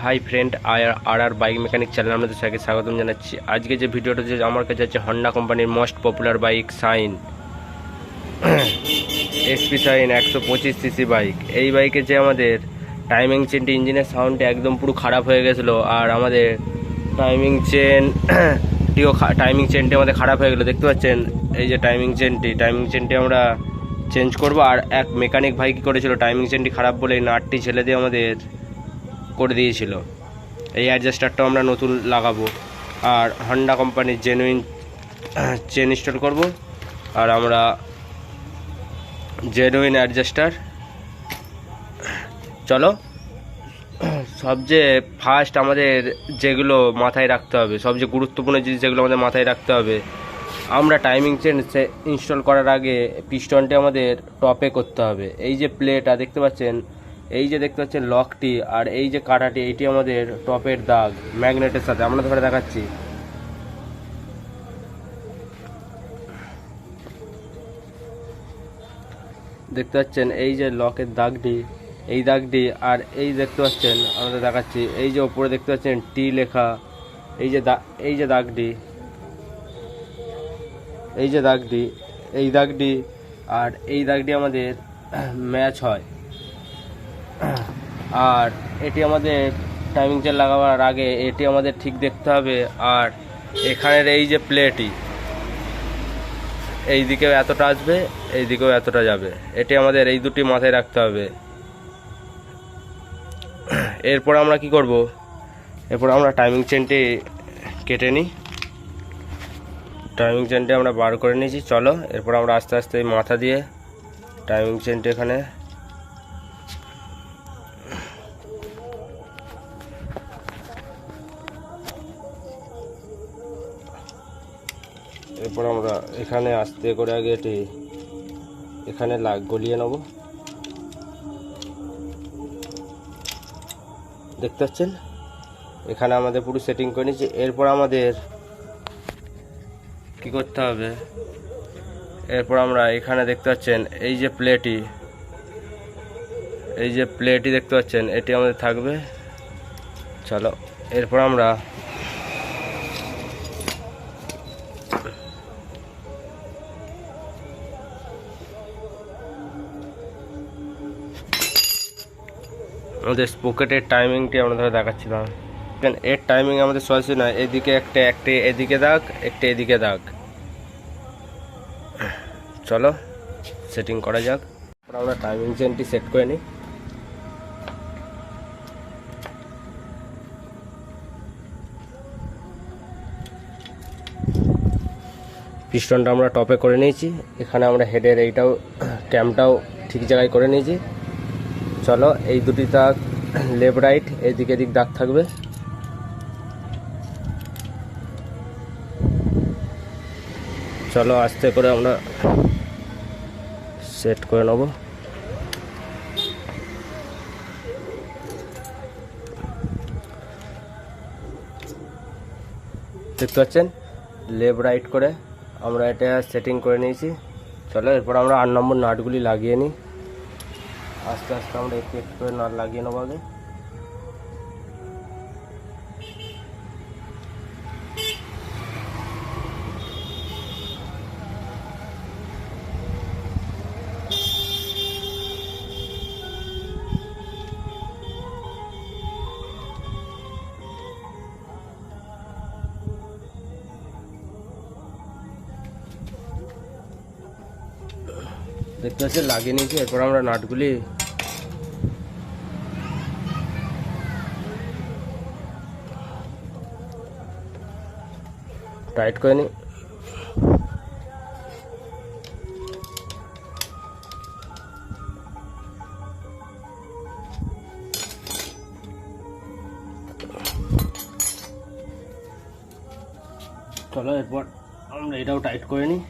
Hi friend, আর bike mechanic channel আপনাদের সবাইকে স্বাগতম জানাচ্ছি। আজকে যে ভিডিওটা যে আমার কাছে আছে হন্ডা কোম্পানির most popular bike shine SP shine 125 CC bike. এই বাইকে যে আমাদের টাইমিং চেনটি ইঞ্জিনের সাউন্ডটা একদম পুরো খারাপ হয়ে গেছিলো, আর আমাদের টাইমিং চেনটি আমাদের খারাপ হয়ে গেলো। দেখতে পাচ্ছেন এই যে টাইমিং চেনটি আমরা চেঞ্জ করব। আর এক মেকানিক ভাই কী করেছিল, টাইমিং চেনটি খারাপ বলে নাটটি ছেলে দিয়ে আমাদের করে দিয়েছিল। এই অ্যাডজাস্টারটাও আমরা নতুন লাগাবো, আর হন্ডা কোম্পানির জেনুইন চেন ইনস্টল করব। আর আমরা জেনুইন অ্যাডজাস্টার, চলো সবচেয়ে ফার্স্ট আমাদের যেগুলো মাথায় রাখতে হবে, সবচেয়ে গুরুত্বপূর্ণ জিনিস যেগুলো আমাদের মাথায় রাখতে হবে, আমরা টাইমিং চেন ইনস্টল করার আগে পিস্টনটি আমাদের টপে করতে হবে। এই যে প্লেটটা দেখতে পাচ্ছেন, এই যে দেখতে পাচ্ছেন লকটি, আর এই যে কাঁটাটি, এইটি আমাদের টপের দাগ ম্যাগনেটের সাথে। আমরা ধরে দেখাচ্ছি, দেখতে পাচ্ছেন এই যে লকের দাগটি, এই দাগটি, আর এই দেখতে পাচ্ছেন আমরা দেখাচ্ছি এই যে ওপরে দেখতে পাচ্ছেন টি লেখা, এই যে দাগটি, এই যে দাগটি, এই দাগটি, আর এই দাগটি আমাদের ম্যাচ হয়। আর এটি আমাদের টাইমিং চেন লাগাবার আগে এটি আমাদের ঠিক দেখতে হবে। আর এখানের এই যে প্লেটটি, এই দিকেও এতটা আসবে, এই দিকেও এতটা যাবে, এটি আমাদের এই দুটি মাথায় রাখতে হবে। এরপর আমরা কি করব, এরপর আমরা টাইমিং চেনটি কেটে নিই। টাইমিং চেনটি আমরা বার করে নিয়েছি। চলো এরপর আমরা আস্তে আস্তে এই মাথা দিয়ে টাইমিং চেনটি এখানে এরপর আমরা এখানে আস্তে করে আগে এটি এখানে গলিয়ে নেব। দেখতে পাচ্ছেন এখানে আমাদের পুরো সেটিং করে নিয়েছি। এরপর আমাদের কি করতে হবে, এরপর আমরা এখানে দেখতে পাচ্ছেন এই যে প্লেটটি দেখতে পাচ্ছেন, এটি আমাদের থাকবে। চলো এরপর আমরা আমাদের স্পোকেটের টাইমিংটি আমরা ধরে দেখাচ্ছিলাম। এর টাইমিং আমাদের সহজে নয়, এদিকে একটা এদিকে দাগ, একটা এদিকে দাগ। চলো সেটিং করা যাক। আমরা টাইমিং চেনটি সেট করে নিই। পিস্টনটা আমরা টপে করে নিয়েছি। এখানে আমরা হেডের এইটাও ক্যামটাও ঠিক জায়গায় করে নিয়েছি। চলো এই দুটি দাগ লেফট রাইট এদিক এদিক দাগ থাকবে। চলো আস্তে করে আমরা সেট করে নেব। দেখতে পাচ্ছেন লেফট রাইট করে আমরা এটা সেটিং করে নিয়েছি। চলো এরপর আমরা 8 নম্বর নাটগুলি লাগিয়ে নিই। আস্তে আস্তে আমরা একটু একটু করে নাট লাগিয়ে নেবো আগে। দেখতে পাচ্ছি লাগিয়ে নিয়েছি। এরপর আমরা নাটগুলি টাইট করে নিই। চলো এরপর আমরা এটাও টাইট করে নিই।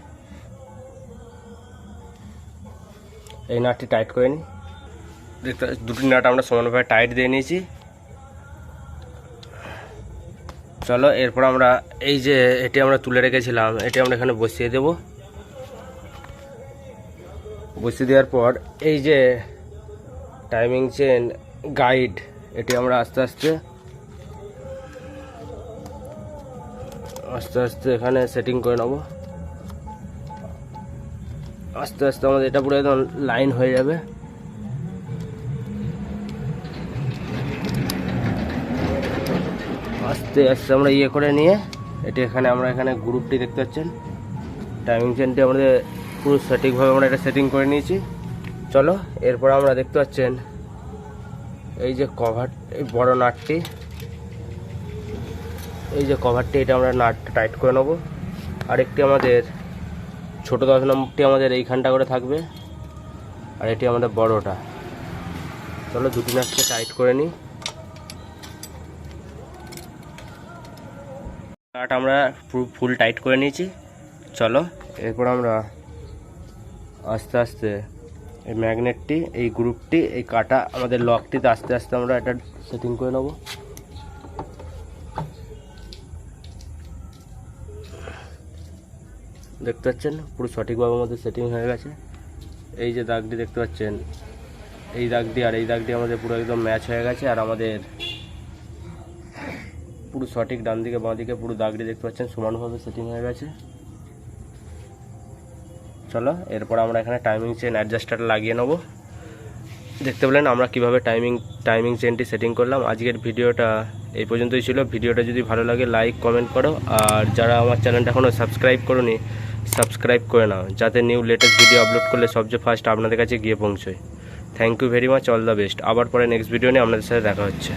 এই নাটটি টাইট করে নিই। দেখতে দুটি নাট আমরা সমানভাবে টাইট দিয়ে নিয়েছি। চলো এরপর আমরা এই যে এটি আমরা তুলে রেখেছিলাম, এটি আমরা এখানে বসিয়ে দেব। বসিয়ে দেওয়ার পর এই যে টাইমিং চেন গাইড, এটি আমরা আস্তে আস্তে আস্তে আস্তে এখানে সেটিং করে নেব। আস্তে আস্তে আমাদের এটা পুরো একদম লাইন হয়ে যাবে। আস্তে আস্তে আমরা ইয়ে করে নিয়ে এটি এখানে আমরা এখানে গ্রুপটি দেখতে পাচ্ছেন, টাইমিং চেনটি আমাদের পুরো সঠিকভাবে আমরা এটা সেটিং করে নিয়েছি। চলো এরপর আমরা দেখতে পাচ্ছেন এই যে কভার, এই বড় নাটটি, এই যে কভারটি, এটা আমরা নাটটা টাইট করে নেবো। আরেকটি আমাদের ছোটো 10 নম্বরটি আমাদের এইখানটা করে থাকবে, আর এটি আমাদের বড়টা। চলো দুটি নাটকে টাইট করে নিই। নাট আমরা ফুল টাইট করে নিয়েছি। চলো এরপর আমরা আস্তে আস্তে এই ম্যাগনেটটি, এই গ্রুপটি, এই কাটা আমাদের লকটিতে আস্তে আস্তে আমরা এটা সেটিং করে নেব। দেখতে পাচ্ছেন পুরো সঠিকভাবে আমাদের সেটিং হয়ে গেছে। এই যে দাগটি দেখতে পাচ্ছেন, এই দাগটি আর এই দাগটি আমাদের পুরো একদম ম্যাচ হয়ে গেছে, আর আমাদের পুরো সঠিক ডান দিকে বাঁ দিকে পুরো দাগটি দেখতে পাচ্ছেন সমানভাবে সেটিং হয়ে গেছে। চলো এরপর আমরা এখানে টাইমিং চেন অ্যাডজাস্টারটা লাগিয়ে নেব। দেখতে পেলেন আমরা কিভাবে টাইমিং চেনটি সেটিং করলাম। আজকের ভিডিওটা এই পর্যন্তই ছিল। ভিডিওটা যদি ভালো লাগে লাইক কমেন্ট করো, আর যারা আমার চ্যানেলটা এখনও সাবস্ক্রাইব করোনি সাবস্ক্রাইব করে নাও, যাতে নিউ লেটেস্ট ভিডিও আপলোড করলে সবচেয়ে ফার্স্ট আপনাদের কাছে গিয়ে পৌঁছয়। Thank you very much, all the best. আবার পরে নেক্সট ভিডিও নিয়ে আপনাদের সাথে দেখা হচ্ছে।